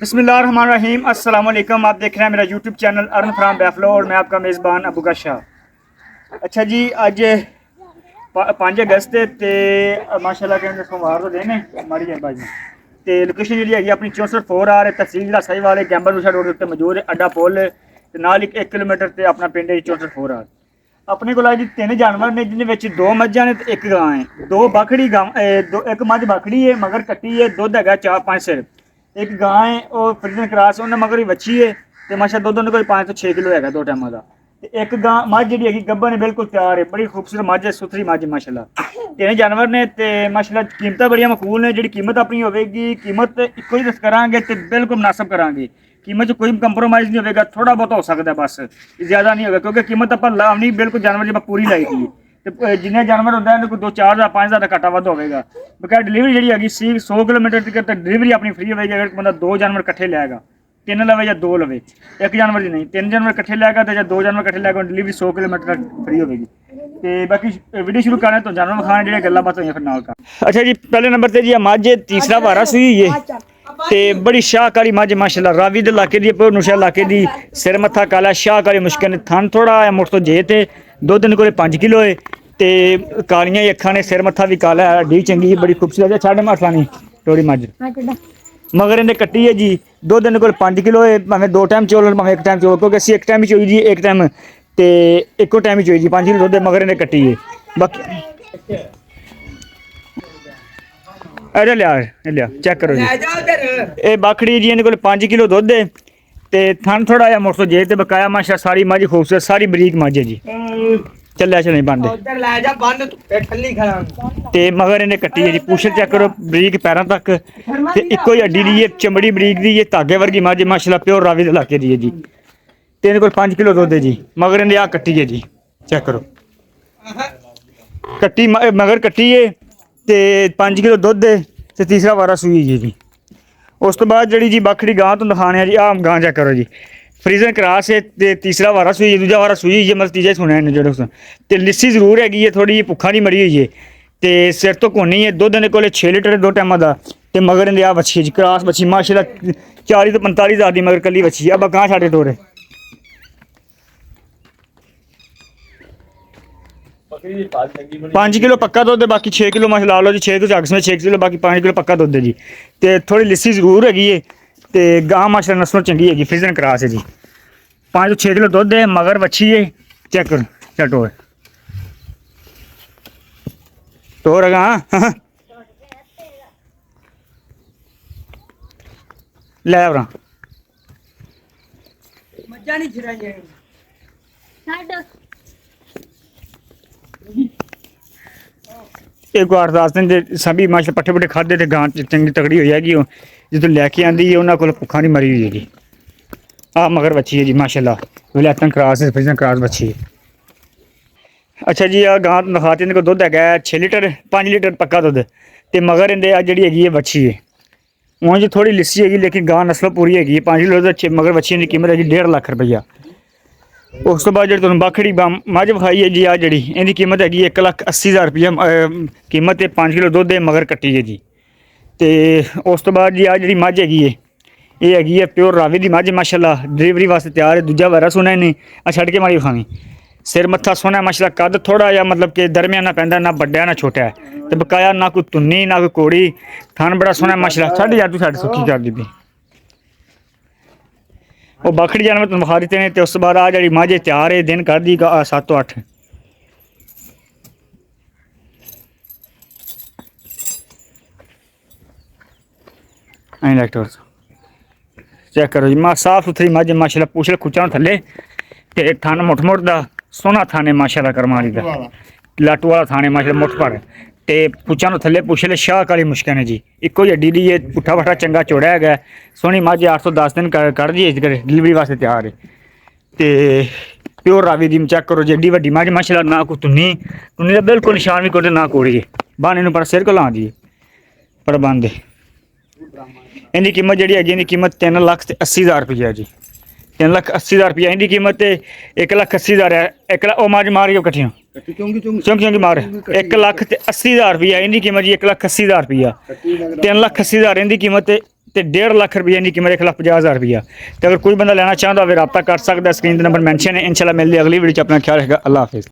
बिस्मिल्लाहिर्रहमानिर्रहीम अस्सलाम वालेकुम। आप देख रहे हैं मेरा यूट्यूब चैनल अर्न फ्राम बैफलो और मैं आपका मेज़बान अबू का शाह। अच्छा जी, अज 5 अगस्त ते माशाल्लाह के सोमवार को दिन है माड़ी है भाई ते लोकेशन जी है अपनी 64 आ तहसील जिला साहिवाल कैंबर रोड उत्ते मौजूद है। अड्डा पुल ते नाल 1 किलोमीटर ते अपना पिंड है 64 आ। अपने को जी 3 जानवर ने जिन्हें 2 मझां ने ते 1 गां है। 2 बाखड़ी गां एक मझ बाखड़ी है मगर कट्टी है दुध है 4-5 सिर। एक गां है वो फ्रीजन क्रॉस उन्हें मगर ही बच्ची है तो माशा दुध उन्हें कोई 5 तो 6 किलो है 2 टाइम का। एक गां मझ जी है गब्बन है बिल्कुल तैयार है बड़ी खूबसूरत मझ है सुथरी मझ माशाल्लाह। 3 जानवर ने तो माशाल्लाह कीमत बड़िया मकबूल ने। जी कीमत अपनी होगी कीमत इको ही करा तो बिल्कुल मुनासिब करा कीमत कोई कंप्रोमाइज़ नहीं होगा। थोड़ा बहुत हो सकता है बस ज़्यादा नहीं होगा क्योंकि कीमत आप लानी बिल्कुल जानवर जब पूरी लाई थी तो जिन्हें जानवर होता है कोई 2-4 हज़ार 5 हज़ार का घाटा वाध होगा। बकाया डिलीवरी जी हैगी 100 किलोमीटर तक डिलीवरी अपनी फ्री होगी। अगर बंदा 2 जानवर कट्ठे लैगा 3 लवे या 2 लवे 1 जानवर जी नहीं 3 जानवर कट्ठे लैगा तो या 2 जानवर कट्ठे लैगा डिलीवरी 100 किलोमीटर तक फ्री होगी। तो बाकी वीडियो शुरू करें तो जानवर खाने जो गल्लां बात हुई फिर नाल का। अच्छा जी, पहले नंबर पर जी मझ तीसरा वारा सुई है ते बड़ी शाहकारी मझ माशाल्लाह रावी दे इलाके दी नुशा इलाके दी सिर मत्था काला शाहकारी मुश्किल थन थोड़ा है मुठ तो जे ते दुध इनके कोल 5 किलो है ते कालियां अखां ने सिर मत्था भी काला है डी चंगी बड़ी खूबसूरत है। 8.5 लानी थोड़ी मझ मगर इन्हें कट्टी है जी दुध इनके कोल 5 किलो है भावें 2 टाइम चोल भावें 1 टाइम चोल क्योंकि 1 टाइम ही चोई जी 1 टाइम ते एको टाइम ही चोई जी 5 किलो दुध मगर इन्हें कट्टी है। बाकी अरे लिया चेक करो जी ये बाखड़ी जी इन्हें 5 किलो दुध है ते थन थोड़ा जहा मुठ जे ते बकाया माशा सारी मझ खूबसूरत सारी बरीक मझ है जी चलिया चल नहीं बनते ते मगर इन्हें कट्टी है जी पूछे चेक करो बरीक पैरों तक ते इको ही हड्डी दी है चमड़ी बरीक दी है धागे वर्गी मझ माशाल्लाह प्योर रावी दे इलाके दी है जी ते इन्हें 5 किलो दुध है जी मगर इन्हें आ कट्टी है जी चेक करो कट्टी मगर कट्टी है ते 5 किलो दुध है ते तीसरा वारा सूई है जी। उस तो बाद जी जी बाखड़ी गां तो दिखाने जी आम गां चेक करो जी फ्रीजन क्रॉस है ते तीसरा वारा सूई है दूजा वारा सूई है मतलब तीजा सुना है जो तो लिस्सी जरूर हैगी है थोड़ी भुखा नहीं मरी हुई है तो सिर तो कोनी है दुध इन्हें को 6 लीटर 2 टाइम का तो मगर इन्हें आ बच्ची जी क्रॉस बच्ची माशाल्लाह 40 तो 45 हज़ार की मगर कली बच्ची अब गां छाटे टोरे 5 किलो पक्का दुध है बाकी 6 किलो माशा ला लो जी 6 तो में 6 किलो बाकी 5 किलो पक्का दुध है जी तो थोड़ी लिस्सी जरूर हैगी है तो गां माशा नस्लों चंगी हैगी फ्रीजन क्रॉस है जी 5 तो 6 किलो दुध है मगर बच्ची है चेक करो चटो तो रगा ले एक बार दस दिन सभी माशा पट्ठे पुट्ठे खाधे तो गां चंगी तगड़ी हो जाएगी जो लैके आँदी है उन्होंने को भुखा नहीं मरी हुई है जी। आ मगर बच्ची है जी माशाल्लाह विलायतन क्रॉस है फ्रीजन क्रॉस बच्ची है। अच्छा जी आ गां दिखाती इनका दुध है 6 लीटर 5 लीटर पक्का दुध तो मगर इन्हें आ जी है बच्ची है वहाँ जी थोड़ी लिस्सी हैगी लेकिन गां नस्ल पूरी हैगी 5 किलो मगर बच्ची की कीमत है जी 1.5 लाख रुपया। उस तो बाद जी तुम बाखड़ी मझ विखाई है जी आ जी इनकी कीमत हैगी 1,80,000 रुपया कीमत है 5 किलो दुध है मगर कट्टी है जी। तो उस तो बाद जी आ जी मझ हैगी है ये हैगी है प्योर रावी की मझ माशाल्लाह डिलीवरी वास्ते तैयार है दूजा वारा सोना इन्हें आ छड़ के मारी विखावी सिर मत्था सोना माशाल्लाह कद थोड़ा जहा मतलब कि दरमियाना पैंदा ना बड़ा ना छोटा है तो बकाया ना कोई तुन्नी ना कोई कोड़ी थान बड़ा सोना माशाल्लाह 6,500 साढ़े सुखी कर दी वो बाखड़ी जानवर तुम विखा देते हैं तो उस बाद आ जी मझ तैयार है दिन कर दी 7 तो 8 लैक्टोर चेक करो जी मां साफ सुथरी मझ माशाल्लाह पूछल खुचा थले ते थान मुठ मुठ दा सोना थाने माशाल्लाह करमारी दा लाटू वाला थाने माशाल्लाह मुठ पर ते पुछा थले पूछले शाहकारी मुश्किल है जी इको ही हड्डी दी है पुट्ठा पट्ठा चंगा चौड़ा है सोहनी मझ 810 दिन कर दी डिलीवरी वास्ते तैयार है तो प्योर रावी दी चेक करो जी एड्डी वड्डी मझ माशाल्लाह ना कोई तुन्नी का बिल्कुल निशान भी कोई ना कोड़ी है बहाने पर सिर को ला दी पर बंद है। इनकी कीमत जी है कीमत 3,80,000 रुपया जी 3,80,000 रुपया इनकी कीमत 1,80,000 है 1 लाख मार मारियो कट्ठियां चौंकी मार 1,80,000 रुपया इनकी कीमत जी 1,80,000 रुपया 3,80,000 इनकी कीमत ਤੇ 1.5 ਲੱਖ ਰੁਪਏ ਦੀ ਕੀਮਤ 1,50,000 ਰੁਪਇਆ। ਤੇ ਅਗਰ ਕੋਈ ਬੰਦਾ ਲੈਣਾ ਚਾਹੁੰਦਾ ਹੋਵੇ ਰਾਬਤਾ ਕਰ ਸਕਦਾ। ਸਕਰੀਨ ਤੇ ਨੰਬਰ ਮੈਂਸ਼ਨ ਹੈ। ਇੰਸ਼ਾਅੱਲਾ ਮਿਲਦੇ ਅਗਲੀ ਵੀਡੀਓ ਚ। ਆਪਣਾ ਖਿਆਲ ਰੱਖੇਗਾ। ਅੱਲਾਹ ਹਾਫਿਜ਼।